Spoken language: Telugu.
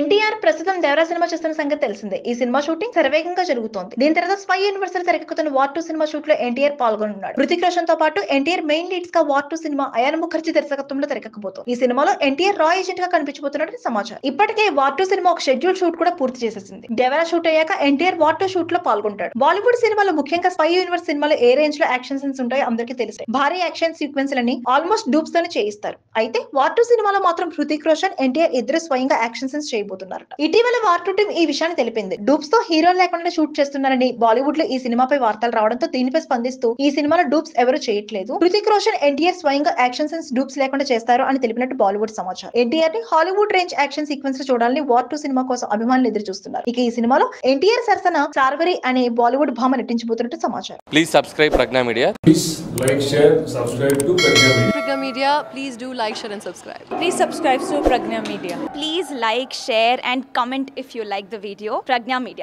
ఎన్టీఆర్ ప్రస్తుతం దేవరా సినిమా చేస్తున్న సంగతి తెలిసిందే. ఈ సినిమా షూటింగ్ శరవేగంగా జరుగుతోంది. దీని తర్వాత స్పై యూనివర్స్ తెరకెక్కుతున్న వార్ 2 సినిమా షూట్ లో ఎన్టీఆర్ పాల్గొనున్నాడు. హృతిక్ రోషన్ తో పాటు ఎన్టీఆర్ మెయిన్ లీడ్స్ గా వార్ 2 సినిమా అయాన్ ముఖర్జీ దర్శకత్వంలో తెరకెక్కబోతోంది. ఈ సినిమాలో ఎన్టీఆర్ రా ఏజెంట్ గా కనిపించబోతున్నట్టు సమాచారం. ఇప్పటికే వార్ 2 సినిమా ఒక షెడ్యూల్ షూట్ కూడా పూర్తి చేసేసింది. దేవరా షూట్ అయ్యాక ఎన్టీఆర్ వార్ 2 షూట్ లో పాల్గొంటాడు. బాలీవుడ్ సినిమాలో ముఖ్యంగా స్పై యూనివర్స్ సినిమాలో ఏ రేంజ్ లో యాక్షన్ సీన్స్ ఉంటాయో అందరికీ తెలుసు. భారీ యాక్షన్ సీక్వెన్స్ లని ఆల్మోస్ట్ డూప్స్ తోనే చేయిస్తారు. అయితే వార్ 2 సినిమాలో మాత్రం హృతిక్ రోషన్ ఎన్టీఆర్ ఇద్దరు స్వయంగా యాక్షన్ సీన్స్ చేయబోతున్నారు. ఇటీవల వార్ 2 టీం ఈ విషయాన్ని తెలిపింది. డూప్స్ తో హీరో లేకుండా షూట్ చేస్తున్నారని బాలీవుడ్ లో ఈ సినిమాపై వార్తలు రావడంతో దీనిపై స్పందిస్తూ ఈ సినిమాలో డూప్స్ ఎవరు చేయట్లేదు, హృతిక్ రోషన్ ఎన్టీఆర్ స్వయంగా యాక్షన్ సీన్స్ డూప్స్ లేకుండా చేస్తారు అని తెలిపినట్టు బాలీవుడ్ సమాచారం. ఎన్టీఆర్ ని హాలీవుడ్ రేంజ్ యాక్షన్ సీక్వెన్స్ లో చూడాలని వార్ 2 సినిమా కోసం అభిమానులు ఎదురు చూస్తున్నారు. ఇక ఈ సినిమాలో ఎన్టీఆర్ సరసన చార్వరి అనే బాలీవుడ్ భామ నటించబోతున్నట్టు సమాచారం. Please subscribe Pragna Media. Please like, share, subscribe to Pragna Media. Pragna Media, please do like, share and subscribe. Please subscribe to Pragna Media. Please like, share and comment if you like the video. Pragna Media.